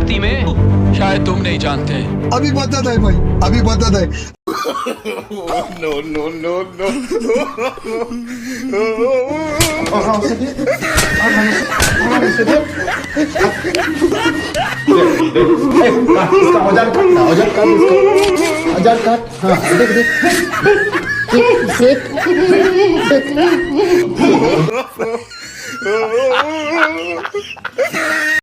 धरती में शायद तुम नहीं जानते। अभी बदत है भाई, अभी बदत है. इसका औजार काट ना, औजार काट इसका, औजार काट. हाँ देख देख.